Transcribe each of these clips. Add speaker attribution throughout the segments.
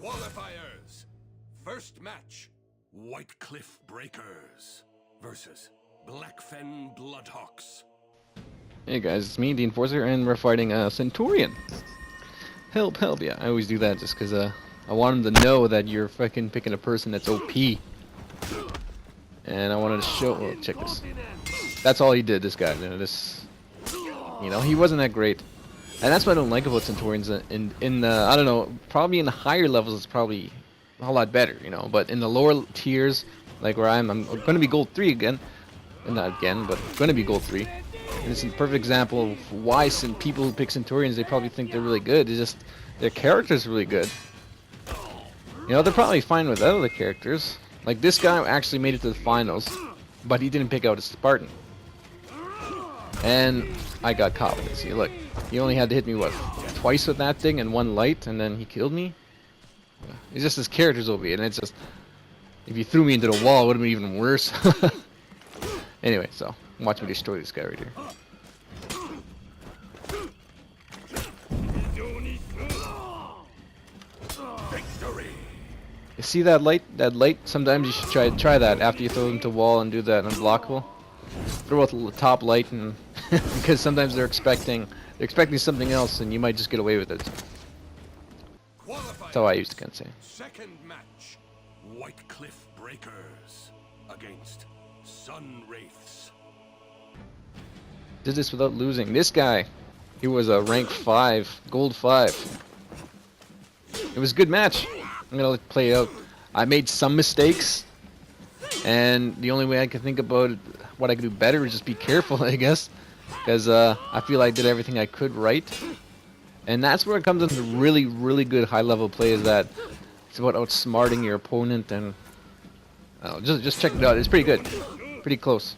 Speaker 1: Qualifiers. First match, White Cliff Breakers versus Blackfen Bloodhawks.
Speaker 2: Hey guys, it's me, the Enforcer, and we're fighting a Centurion. Help, yeah, I always do that just because I want him to know that you're fucking picking a person that's OP. And I wanted to show, well, check this. That's all he did, this guy, he wasn't that great. And that's what I don't like about Centurions. In I don't know, probably in the higher levels it's probably a whole lot better, but in the lower tiers, like where I'm going to be gold 3 again. Not again, but going to be gold 3. And it's a perfect example of why some people who pick Centurions, they probably think they're really good. It's just their character's really good. They're probably fine with other characters. Like this guy actually made it to the finals, but he didn't pick out a Spartan. And I got caught with it. See, look, he only had to hit me, what, twice with that thing and one light, and then he killed me? It's just his character's OP, and it's just, if you threw me into the wall, it would have been even worse. Anyway, so, watch me destroy this guy right here.
Speaker 1: Victory.
Speaker 2: You see that light? That light? Sometimes you should try that after you throw them to the wall and do that unblockable. Throw out the top light, and because sometimes they're expecting something else, and you might just get away with it. That's how I used to kind of say.
Speaker 1: Second match, White Cliff Breakers against Sun Wraiths.
Speaker 2: Did this without losing. This guy, he was a rank 5, gold 5. It was a good match. I'm gonna play it out. I made some mistakes, and the only way I could think about it, what I could do better is just be careful, I guess, because I feel I did everything I could right. And that's where it comes into really, really good high-level play, is that it's about outsmarting your opponent, and just check it out. It's pretty good, pretty close.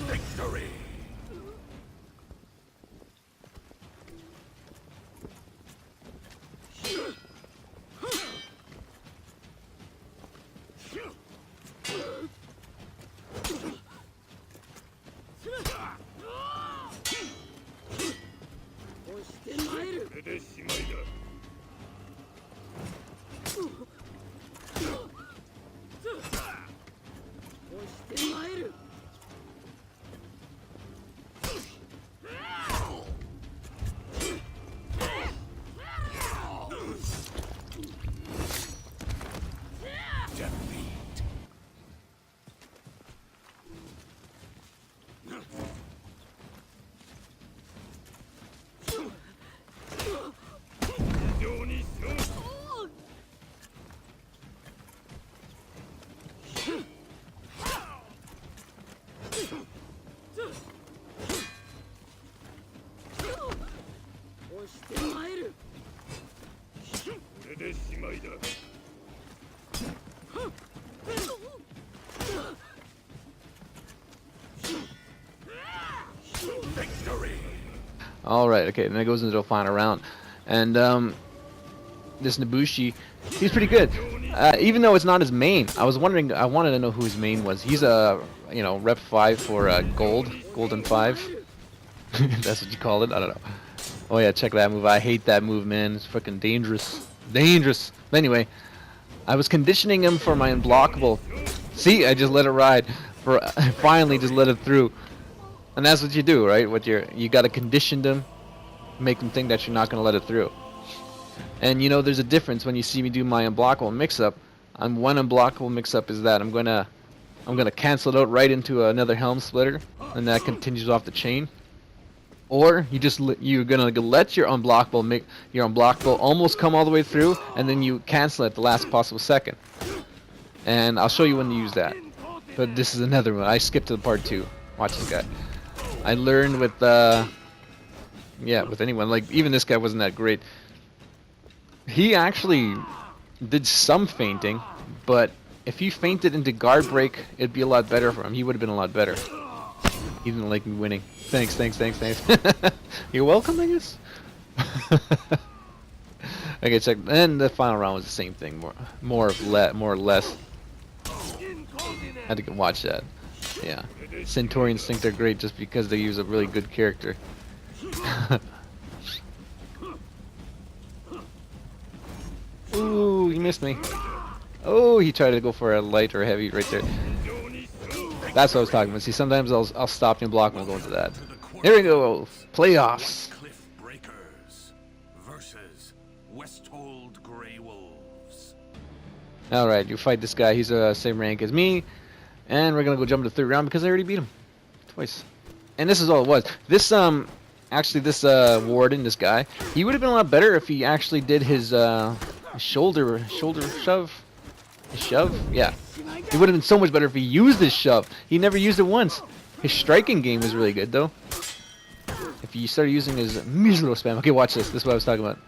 Speaker 1: Victory. Victory.
Speaker 2: Alright, okay, then it goes into the final round. And this Nabushi, he's pretty good. Even though it's not his main, I wanted to know who his main was. He's a, rep 5 for golden 5. That's what you call it, I don't know. Oh yeah, check that move. I hate that move, man. It's fucking dangerous. Dangerous. But anyway, I was conditioning him for my unblockable. See, I just let it ride. Finally just let it through. And that's what you do, right? You gotta condition them, make them think that you're not gonna let it through. And there's a difference when you see me do my unblockable mix-up. One unblockable mix-up is that I'm gonna cancel it out right into another helm splitter, and that continues off the chain. Or you're gonna let your unblockable almost come all the way through, and then you cancel it at the last possible second. And I'll show you when to use that. But this is another one. I skipped to the part 2. Watch this guy. I learned with with anyone, like even this guy wasn't that great. He actually did some fainting, but if he fainted into guard break, it'd be a lot better for him. He would have been a lot better. He didn't like me winning. Thanks. You're welcome, I guess. Okay, check. And the final round was the same thing, more or less. Had to watch that. Yeah, Centaurians think they're great just because they use a really good character. Ooh, he missed me. Oh, he tried to go for a light or a heavy right there. That's what I was talking about. See, sometimes I'll stop and block and we'll go into that. Here we go. Playoffs.
Speaker 1: Cliff Breakers versus Westhold Grey Wolves.
Speaker 2: Alright, you fight this guy. He's the same rank as me. And we're going to go jump into the third round because I already beat him. Twice. And this is all it was. This, actually, this warden, this guy, he would have been a lot better if he actually did his shoulder shove. His shove? Yeah. It would have been so much better if he used his shove. He never used it once. His striking game is really good, though. If he started using his miserable spam. Okay, watch this. This is what I was talking about.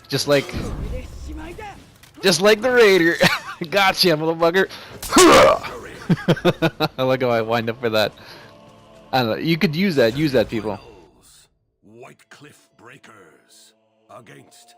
Speaker 2: Just like the Raider. Gotcha, motherfucker. I like how I wind up for that. I don't know. You could use that. Use that, people.
Speaker 1: White Cliff Breakers against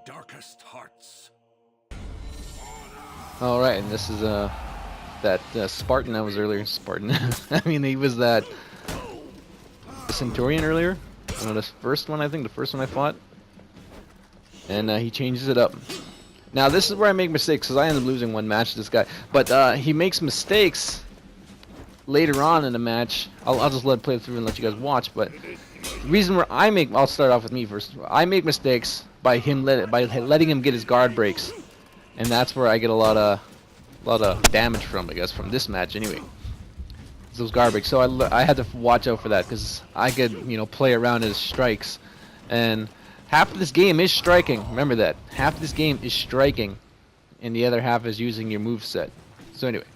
Speaker 1: Darkest Hearts.
Speaker 2: All right, and this is that Spartan that was earlier. Spartan. I mean, he was that Centaurian earlier. You know, this first one, I think, the first one I fought. And he changes it up. Now, this is where I make mistakes, because I end up losing one match to this guy. But he makes mistakes later on in the match. I'll just let it play through and let you guys watch. But the reason where I'll start off with me first. I make mistakes by letting him get his guard breaks. And that's where I get a lot of damage from, I guess, from this match anyway. Those guard breaks. So I had to watch out for that, because I could, you know, play around his strikes. And half of this game is striking. Remember that. Half of this game is striking, and the other half is using your moveset. So anyway,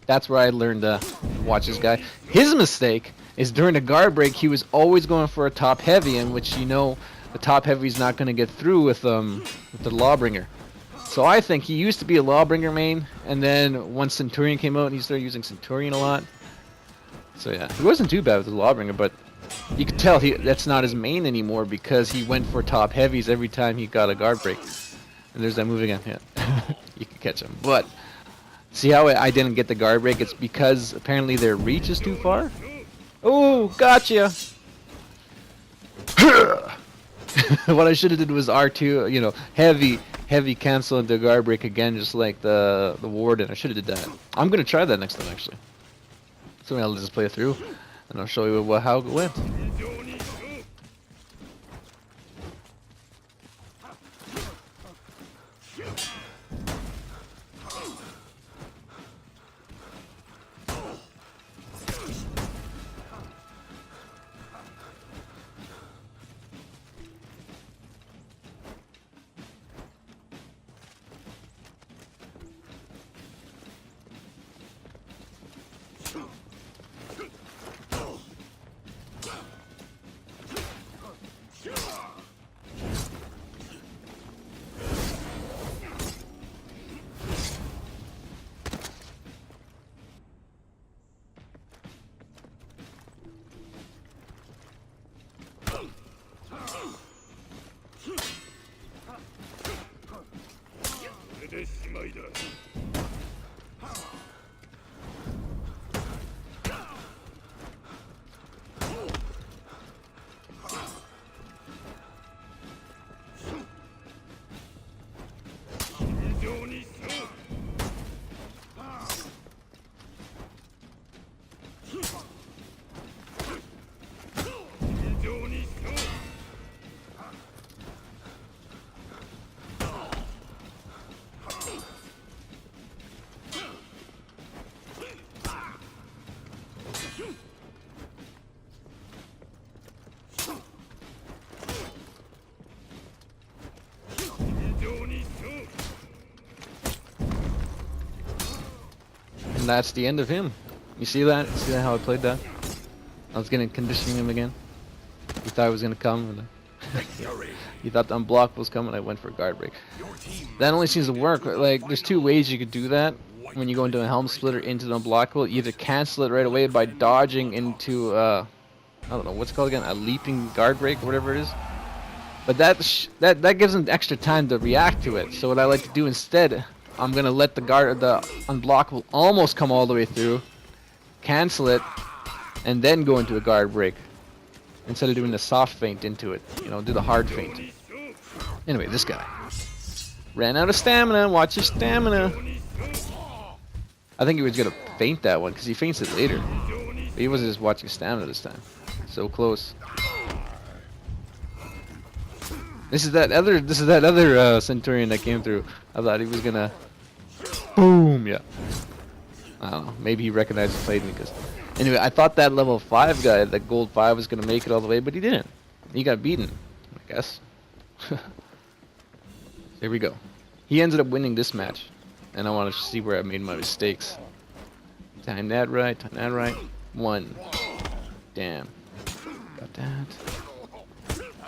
Speaker 2: that's where I learned to watch this guy. His mistake is during the guard break, he was always going for a top heavy, in which, you know, the top heavy is not going to get through with the Lawbringer. So I think he used to be a Lawbringer main, and then once Centurion came out, he started using Centurion a lot. So yeah, he wasn't too bad with the Lawbringer, but you could tell that's not his main anymore, because he went for top heavies every time he got a guard break. And there's that move again. Yeah, you can catch him. But see how I didn't get the guard break? It's because apparently their reach is too far. Oh, gotcha. What I should have did was R2, you know, heavy cancel into guard break again, just like the warden. I should have did that. I'm gonna try that next time, actually. So I'll just play it through, and I'll show you how it went. And that's the end of him. You see that? See how I played that? I was gonna conditioning him again. He thought it was gonna come, and he thought the unblock was coming. I went for a guard break. That only seems to work. Like, there's two ways you could do that. When you go into a helm splitter into the unblockable, either cancel it right away by dodging into I don't know what's it called again, a leaping guard break or whatever it is. But that gives them extra time to react to it. So what I like to do instead, I'm gonna let the unblockable almost come all the way through, cancel it, and then go into a guard break instead of doing the soft feint into it. You know, do the hard feint. Anyway, this guy ran out of stamina. Watch your stamina. I think he was gonna feint that one because he feints it later. But he wasn't just watching stamina this time. So close. This is that other Centurion that came through. I thought he was gonna boom, yeah. I don't know. Maybe he recognized and played me because anyway, I thought that level 5 guy, that gold 5, was gonna make it all the way, but he didn't. He got beaten, I guess. There we go. He ended up winning this match. And I want to see where I made my mistakes. Time that right, time that right. 1. Damn. Got that.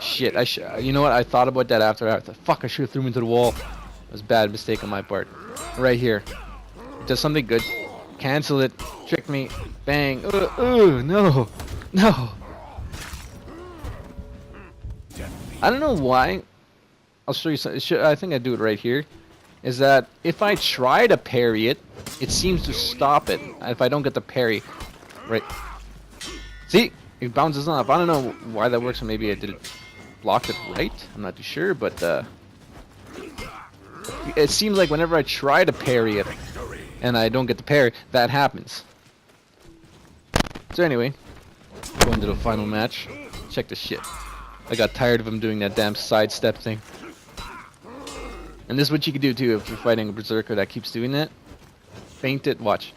Speaker 2: Shit, you know what? I thought about that after. I thought, fuck, I should have threw him into the wall. It was a bad mistake on my part. Right here. Does something good. Cancel it. Trick me. Bang. No. No. I don't know why. I'll show you something. I think I do it right here. Is that if I try to parry it, it seems to stop it. If I don't get the parry, right? See, it bounces off. I don't know why that works. Or maybe I did blocked it right. I'm not too sure, but it seems like whenever I try to parry it and I don't get the parry, that happens. So anyway, going to the final match. Check this shit. I got tired of him doing that damn sidestep thing. And this is what you can do too if you're fighting a berserker that keeps doing that. Feint it, watch.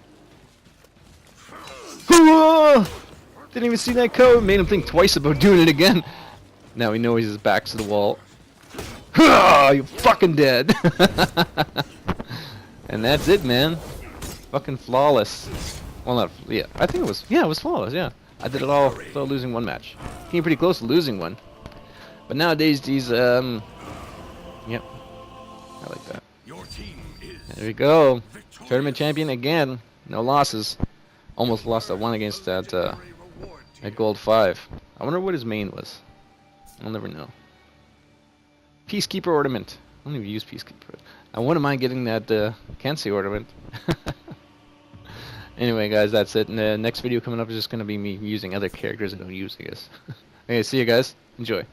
Speaker 2: Didn't even see that code. Made him think twice about doing it again. Now he knows his back's to the wall. You're fucking dead. And that's it, man. Fucking flawless. Well, not, yeah, I think it was flawless, yeah. I did it all without losing one match. Came pretty close to losing one. But nowadays, these, yep. I like that. There we go. Tournament champion again. No losses. Almost lost that one against that gold 5. I wonder what his main was. I'll never know. Peacekeeper ornament. I don't even use Peacekeeper. I wouldn't mind getting that Kensei ornament. Anyway, guys, that's it. And the next video coming up is just going to be me using other characters I don't use, I guess. Okay, see you guys. Enjoy.